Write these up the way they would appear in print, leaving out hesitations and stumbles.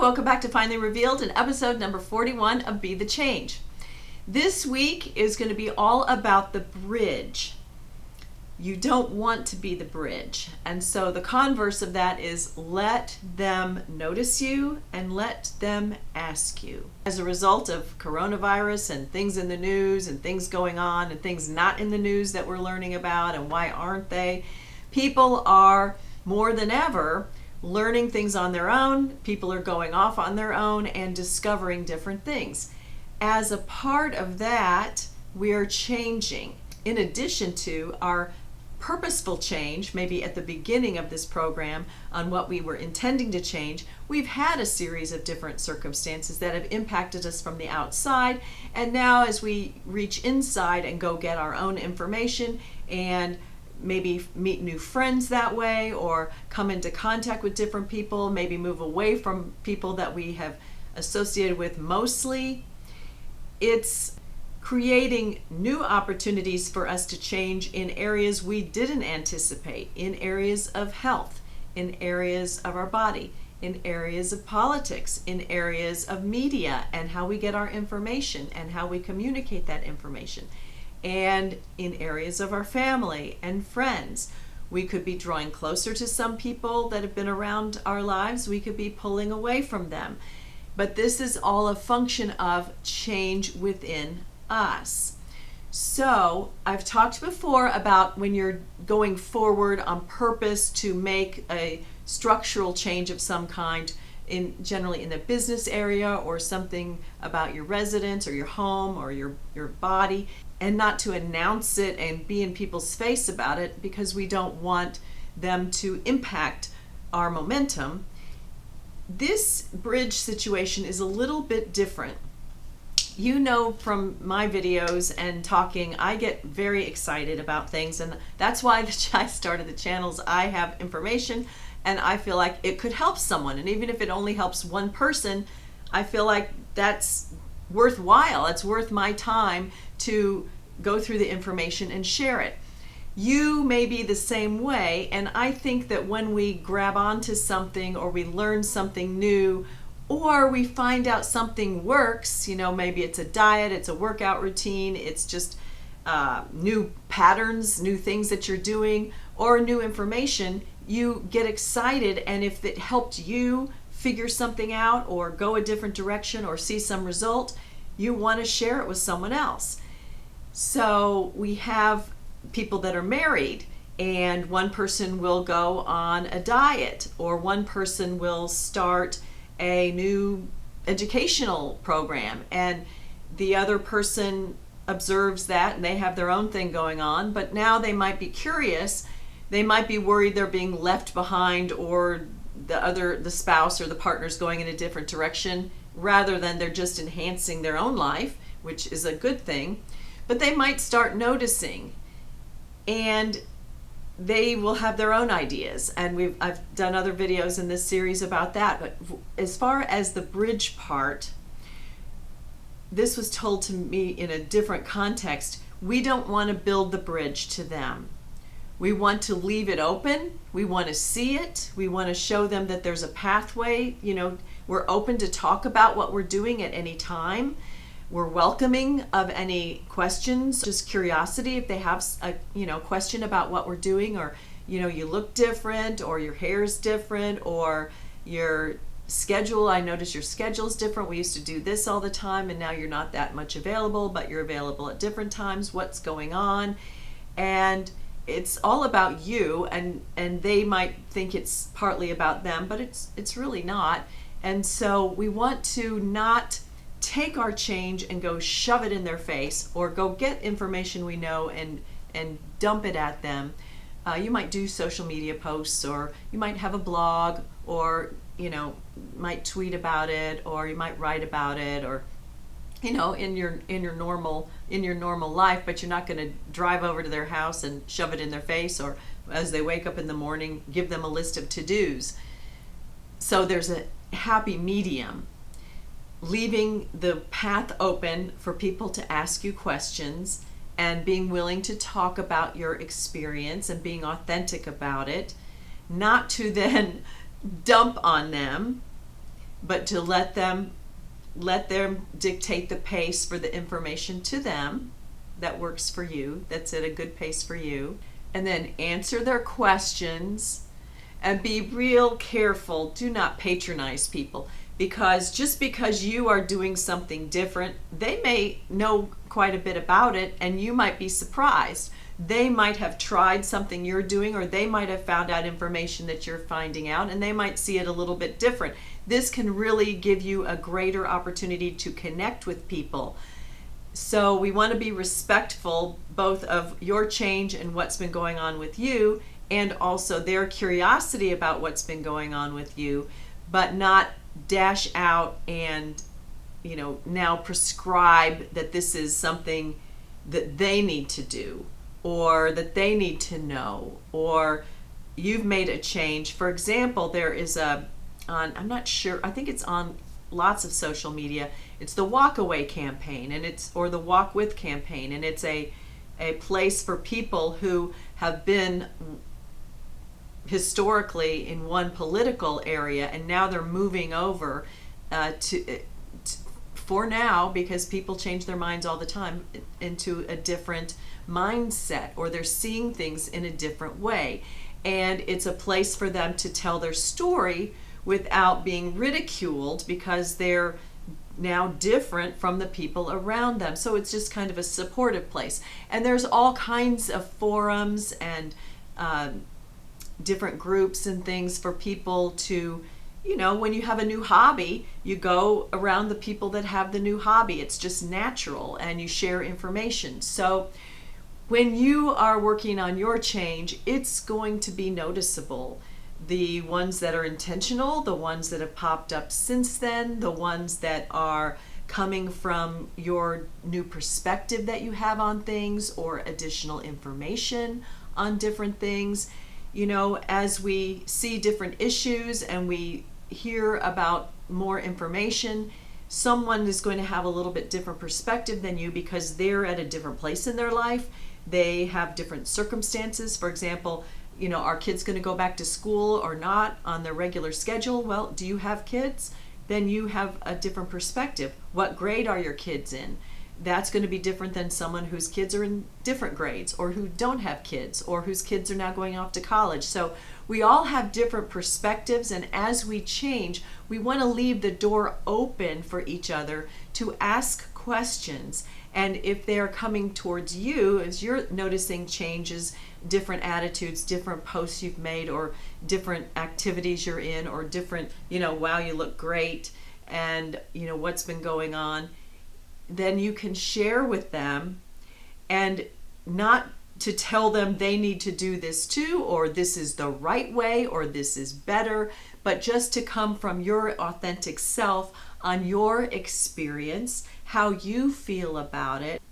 welcome back to Finally Revealed and episode number 41 of Be the Change. This week is going to be all about the bridge. You don't want to be the bridge. And so the converse of that is let them notice you and let them ask you. As a result of coronavirus and things in the news and things going on and things not in the news that we're learning about and why aren't they, people are more than ever learning things on their own. People are going off on their own and discovering different things. As a part of that, we're changing. In addition to our purposeful change, maybe at the beginning of this program on what we were intending to change, we've had a series of different circumstances that have impacted us from the outside. And now as we reach inside and go get our own information and maybe meet new friends that way, or come into contact with different people, maybe move away from people that we have associated with mostly. It's creating new opportunities for us to change in areas we didn't anticipate, in areas of health, in areas of our body, in areas of politics, in areas of media and how we get our information and how we communicate that information, and in areas of our family and friends. We could be drawing closer to some people that have been around our lives. We could be pulling away from them. But this is all a function of change within us. So I've talked before about when you're going forward on purpose to make a structural change of some kind, generally in the business area or something about your residence or your home or your body, and not to announce it and be in people's face about it because we don't want them to impact our momentum. This bridge situation is a little bit different. You know from my videos and talking, I get very excited about things, and that's why I started the channels. I have information and I feel like it could help someone, and even if it only helps one person, I feel like that's worthwhile. It's worth my time to go through the information and share it. You may be the same way, and I think that when we grab onto something or we learn something new or we find out something works, maybe it's a diet, it's a workout routine, it's just new patterns, new things that you're doing, or new information, you get excited, and if it helped you figure something out or go a different direction or see some result, you want to share it with someone else. So we have people that are married, and one person will go on a diet, or one person will start a new educational program, and the other person observes that and they have their own thing going on, but now they might be curious. They might be worried they're being left behind, or the spouse or the partner's going in a different direction, rather than they're just enhancing their own life, which is a good thing. But they might start noticing, and they will have their own ideas. And I've done other videos in this series about that. But as far as the bridge part, this was told to me in a different context. We don't want to build the bridge to them. We want to leave it open. We want to see it. We want to show them that there's a pathway. We're open to talk about what we're doing at any time. We're welcoming of any questions, just curiosity. If they have a question about what we're doing, or you look different, or your hair's different, or your schedule, I notice your schedule's different. We used to do this all the time and now you're not that much available, but you're available at different times. What's going on? And it's all about you, and they might think it's partly about them, but it's really not. And so we want to not take our change and go shove it in their face, or go get information we know and dump it at them. You might do social media posts, or you might have a blog, or might tweet about it, or you might write about it, or in your normal life, but you're not going to drive over to their house and shove it in their face, or as they wake up in the morning, give them a list of to-dos. So there's a happy medium, leaving the path open for people to ask you questions and being willing to talk about your experience and being authentic about it, not to then dump on them, but to let them dictate the pace for the information to them that works for you, that's at a good pace for you, and then answer their questions and be real careful. Do not patronize people, because just because you are doing something different, they may know quite a bit about it and you might be surprised. They might have tried something you're doing, or they might have found out information that you're finding out, and they might see it a little bit different. This can really give you a greater opportunity to connect with people. So we want to be respectful both of your change and what's been going on with you, and also their curiosity about what's been going on with you, but not dash out and now prescribe that this is something that they need to do, or that they need to know, or you've made a change. For example, there is I'm not sure, I think it's on lots of social media. It's the Walk Away campaign, or the Walk With campaign, and it's a place for people who have been historically in one political area, and now they're moving over for now, because people change their minds all the time, into a different mindset, or they're seeing things in a different way. And it's a place for them to tell their story without being ridiculed, because they're now different from the people around them. So it's just kind of a supportive place. And there's all kinds of forums and different groups and things for people to, when you have a new hobby, you go around the people that have the new hobby. It's just natural, and you share information. So when you are working on your change, it's going to be noticeable. The ones that are intentional, the ones that have popped up since then, the ones that are coming from your new perspective that you have on things, or additional information on different things. As we see different issues and we hear about more information, someone is going to have a little bit different perspective than you, because they're at a different place in their life. They have different circumstances. For example, are kids going to go back to school or not on their regular schedule? Well, do you have kids? Then you have a different perspective. What grade are your kids in? That's going to be different than someone whose kids are in different grades, or who don't have kids, or whose kids are now going off to college. So we all have different perspectives, and as we change, we want to leave the door open for each other to ask questions. And if they're coming towards you, as you're noticing changes, different attitudes, different posts you've made, or different activities you're in, or different, wow, you look great, and what's been going on, then you can share with them, and not to tell them they need to do this too, or this is the right way, or this is better, but just to come from your authentic self on your experience, how you feel about it,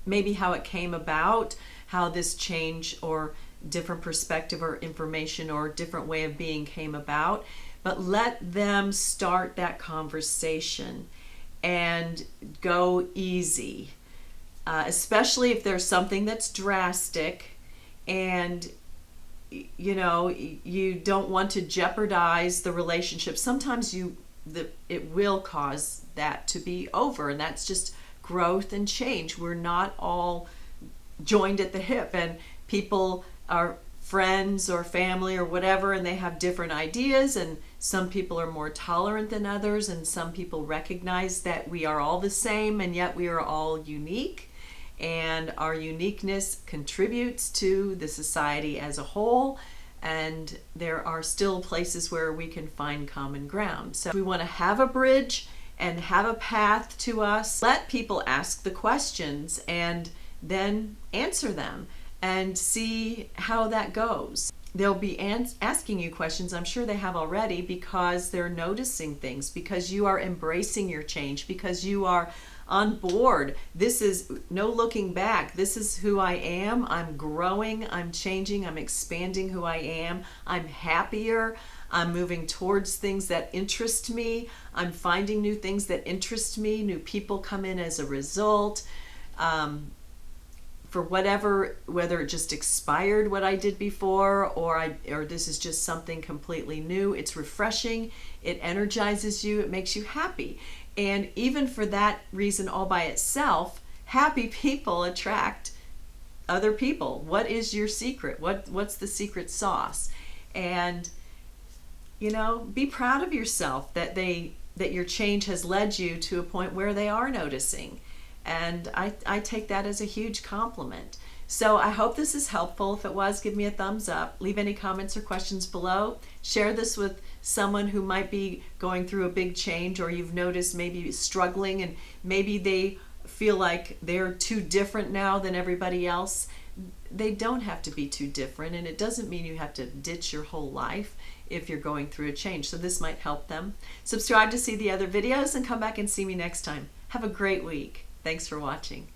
maybe how it came about, how this change or different perspective or information or different way of being came about. But let them start that conversation and go easy, especially if there's something that's drastic and you don't want to jeopardize the relationship. Sometimes it will cause that to be over, and that's just growth and change. We're not all joined at the hip, and people are friends or family or whatever, and they have different ideas, and some people are more tolerant than others, and some people recognize that we are all the same, and yet we are all unique, and our uniqueness contributes to the society as a whole, and there are still places where we can find common ground. So we want to have a bridge and have a path to us. Let people ask the questions and then answer them and see how that goes. They'll be asking you questions, I'm sure they have already, because they're noticing things, because you are embracing your change, because you are on board. This is no looking back. This is who I am. I'm growing, I'm changing, I'm expanding who I am. I'm happier. I'm moving towards things that interest me. I'm finding new things that interest me. New people come in as a result. for whatever, whether it just expired what I did before, or this is just something completely new. It's refreshing, it energizes you, it makes you happy. And even for that reason all by itself, happy people attract other people. What is your secret? What's the secret sauce? And you know, be proud of yourself that your change has led you to a point where they are noticing. And I take that as a huge compliment. So I hope this is helpful. If it was, give me a thumbs up. Leave any comments or questions below. Share this with someone who might be going through a big change, or you've noticed maybe struggling and maybe they feel like they're too different now than everybody else. They don't have to be too different, and it doesn't mean you have to ditch your whole life if you're going through a change. So this might help them. Subscribe to see the other videos and come back and see me next time. Have a great week. Thanks for watching.